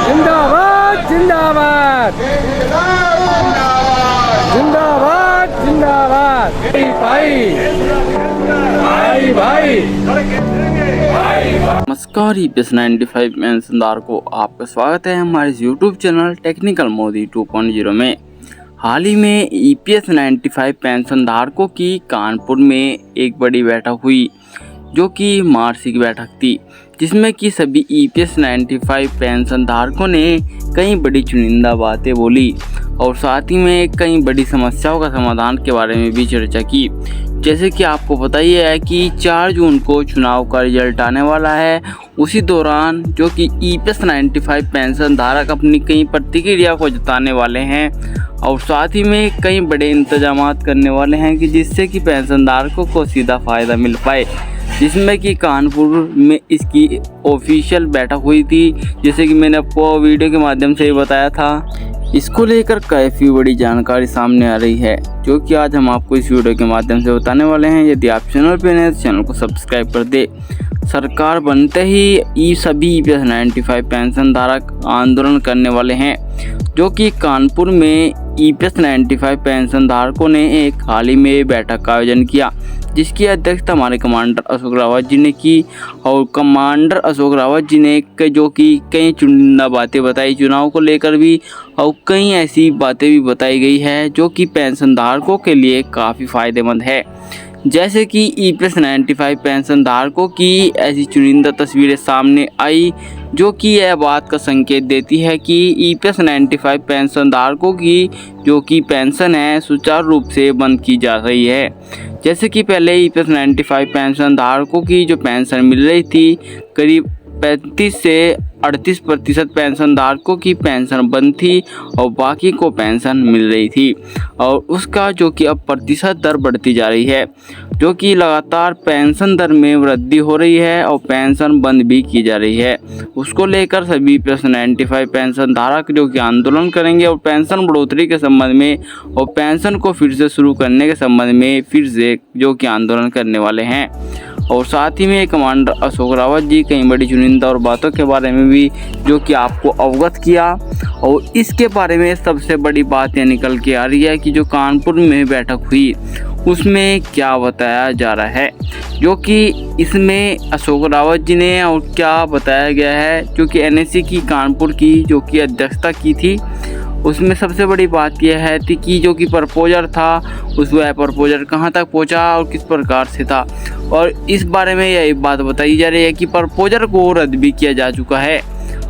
जिंदाबाद जिंदाबाद जिंदाबाद जिंदाबाद भाई भाई भाई। नमस्कार EPS 95 पेंशनदार को आपका स्वागत है हमारे YouTube चैनल टेक्निकल मोदी 2.0 में। हाल ही में EPS 95 पेंशनधारकों की कानपुर में एक बड़ी बैठक हुई जो कि मार्चिक बैठक थी, जिसमें कि सभी EPS 95 पेंशनधारकों ने कई बड़ी चुनिंदा बातें बोली और साथ ही में कई बड़ी समस्याओं का समाधान के बारे में भी चर्चा की। जैसे कि आपको पता ही है कि 4 जून को चुनाव का रिजल्ट आने वाला है। उसी दौरान जो कि EPS 95 पेंशन धारक अपनी कई प्रतिक्रिया को जताने वाले हैं और साथ ही में कई बड़े इंतजाम करने वाले हैं कि जिससे कि पेंशन धारकों को सीधा फ़ायदा मिल पाए, जिसमें कि कानपुर में इसकी ऑफिशियल बैठक हुई थी। जैसे कि मैंने आपको वीडियो के माध्यम से ही बताया था, इसको लेकर काफ़ी बड़ी जानकारी सामने आ रही है जो कि आज हम आपको इस वीडियो के माध्यम से बताने वाले हैं। यदि आप चैनल पर नए तो चैनल को सब्सक्राइब कर दे। सरकार बनते ही सभी EPS 95 पेंशन धारक आंदोलन करने वाले हैं, जो कि कानपुर में EPS 95 पेंशन धारकों ने एक हाल ही में बैठक का आयोजन किया, जिसकी अध्यक्षता हमारे कमांडर अशोक रावत जी ने की। और कमांडर अशोक रावत जी ने जो कि कई चुनिंदा बातें बताई चुनाव को लेकर भी, और कई ऐसी बातें भी बताई गई है जो कि पेंशन धारकों के लिए काफ़ी फ़ायदेमंद है। जैसे कि EPS 95 पेंशन धारकों की ऐसी चुनिंदा तस्वीरें सामने आई जो कि यह बात का संकेत देती है कि EPS 95 पेंशन धारकों की जो कि पेंशन है सुचारू रूप से बंद की जा रही है। जैसे कि पहले EPS 95 पेंशन धारकों की जो पेंशन मिल रही थी, करीब 35 से 38% पेंशन धारकों की पेंशन बंद थी और बाकी को पेंशन मिल रही थी। और उसका जो कि अब प्रतिशत दर बढ़ती जा रही है, जो कि लगातार पेंशन दर में वृद्धि हो रही है और पेंशन बंद भी की जा रही है। उसको लेकर सभी EPS 95 पेंशन धारक जो कि आंदोलन करेंगे और पेंशन बढ़ोतरी के संबंध में और पेंशन को फिर से शुरू करने के संबंध में फिर से जो कि आंदोलन करने वाले हैं। और साथ ही में कमांडर अशोक रावत जी कई बड़ी चुनिंदा और बातों के बारे में भी जो कि आपको अवगत किया। और इसके बारे में सबसे बड़ी बात यह निकल के आ रही है कि जो कानपुर में बैठक हुई उसमें क्या बताया जा रहा है, जो कि इसमें अशोक रावत जी ने और क्या बताया गया है, जो कि NSC की कानपुर की जो कि अध्यक्षता की थी। उसमें सबसे बड़ी बात यह है थी कि जो कि प्रपोजर था उस वह प्रपोजर कहाँ तक पहुँचा और किस प्रकार से था। और इस बारे में यह बात बताई जा रही है कि प्रपोजर को रद्द भी किया जा चुका है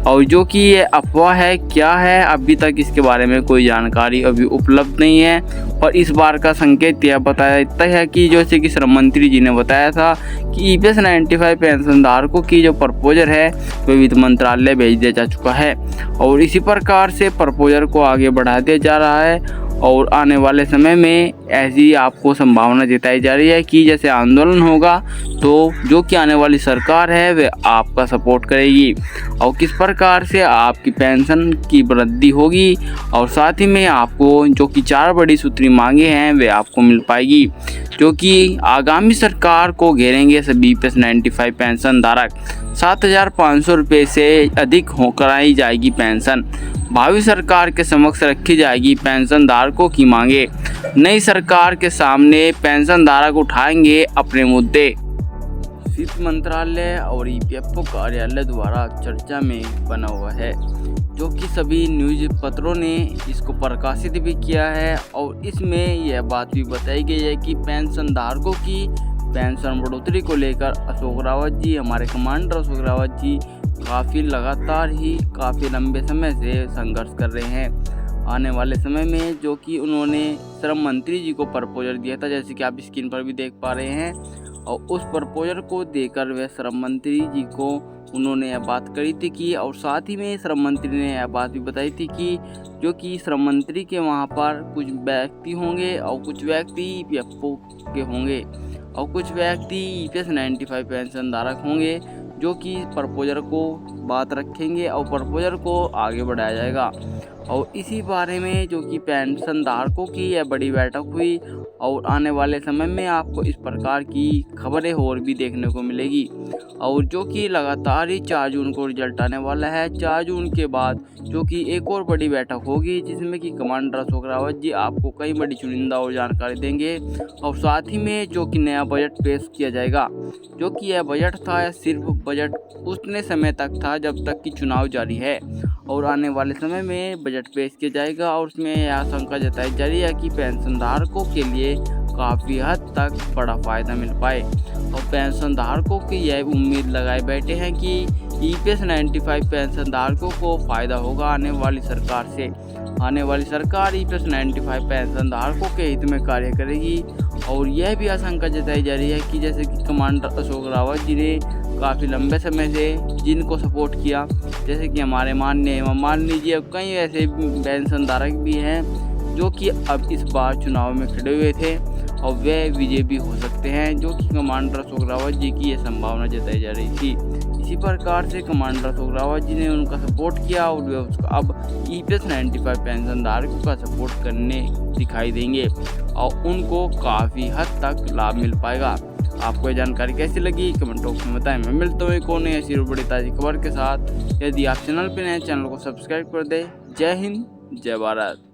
और जो कि ये अफवाह है क्या है अभी तक इसके बारे में कोई जानकारी अभी उपलब्ध नहीं है। और इस बार का संकेत यह बताया जाता है कि जैसे कि श्रम मंत्री जी ने बताया था कि EPS 95 पेंशन धारकों की जो प्रपोजर है वह वित्त मंत्रालय भेज दिया जा चुका है और इसी प्रकार से प्रपोजर को आगे बढ़ा दिया जा रहा है। और आने वाले समय में ऐसी आपको संभावना जताई जा रही है कि जैसे आंदोलन होगा तो जो कि आने वाली सरकार है वह आपका सपोर्ट करेगी और किस प्रकार से आपकी पेंशन की वृद्धि होगी और साथ ही में आपको जो कि 4 बड़ी सूत्री मांगे हैं वे आपको मिल पाएगी, जो कि आगामी सरकार को घेरेंगे सभी EPS 95 पेंशन धारक। 7,500 रुपये से अधिक हो कराई जाएगी पेंशन। भावी सरकार के समक्ष रखी जाएगी पेंशन धारकों की मांगे। नई सरकार के सामने पेंशन धारक उठाएंगे अपने मुद्दे। वित्त मंत्रालय और EPFO कार्यालय द्वारा चर्चा में बना हुआ है, जो कि सभी न्यूज़ पत्रों ने इसको प्रकाशित भी किया है। और इसमें यह बात भी बताई गई है कि पेंशन धारकों की पेंशन बढ़ोतरी को लेकर अशोक रावत जी, हमारे कमांडर अशोक रावत जी काफ़ी लंबे समय से संघर्ष कर रहे हैं। आने वाले समय में जो कि उन्होंने श्रम मंत्री जी को प्रपोजल दिया था, जैसे कि आप स्क्रीन पर भी देख पा रहे हैं। और उस प्रपोजल को देकर वह श्रम मंत्री जी को उन्होंने यह बात करी थी कि और साथ ही में श्रम मंत्री ने यह बात भी बताई थी कि जो कि श्रम मंत्री के वहाँ पर कुछ व्यक्ति होंगे और कुछ व्यक्ति EPFO के होंगे और कुछ व्यक्ति EPS 95 पेंशन धारक होंगे, जो कि प्रपोजर को बात रखेंगे और प्रपोजर को आगे बढ़ाया जाएगा। और इसी बारे में जो कि पेंशन धारकों की यह बड़ी बैठक हुई और आने वाले समय में आपको इस प्रकार की खबरें और भी देखने को मिलेगी। और जो कि लगातार ही 4 जून को रिजल्ट आने वाला है। 4 जून के बाद जो कि एक और बड़ी बैठक होगी जिसमें कि कमांडर अशोक रावत जी आपको कई बड़ी चुनिंदा और जानकारी देंगे। और साथ ही में जो कि नया बजट पेश किया जाएगा। जो कि यह बजट था यह सिर्फ बजट उतने समय तक था जब तक कि चुनाव जारी है और आने वाले समय में बजट पेश किया जाएगा। और उसमें यह आशंका जताई जा रही है कि पेंशनधारकों के लिए काफ़ी हद तक बड़ा फ़ायदा मिल पाए। और पेंशनधारकों की यह उम्मीद लगाए बैठे हैं कि EPS 95 पेंशनधारकों को फ़ायदा होगा आने वाली सरकार से। आने वाली सरकार EPS 95 पेंशनधारकों के हित में कार्य करेगी। और यह भी आशंका जताई जा रही है कि जैसे कि कमांडर अशोक रावत जी ने काफ़ी लंबे समय से जिनको सपोर्ट किया, जैसे कि हमारे माननीय एवं मान लीजिए कई ऐसे पेंशनधारक भी हैं जो कि अब इस बार चुनाव में खड़े हुए थे और वे विजयी भी हो सकते हैं, जो कि कमांडर अशोक रावत जी की यह संभावना जताई जा रही थी। इसी प्रकार से कमांडर अशोक रावत जी ने उनका सपोर्ट किया और वे उसका अब EPS 95 पेंशनधारकों का सपोर्ट करने दिखाई देंगे और उनको काफ़ी हद तक लाभ मिल पाएगा। आपको ये जानकारी कैसी लगी कमेंट बॉक्स में बताएं। मैं मिलता हूँ एक और नई ऐसी बड़ी ताज़ी खबर के साथ। यदि आप चैनल पर नए चैनल को सब्सक्राइब कर दें। जय हिंद, जय भारत।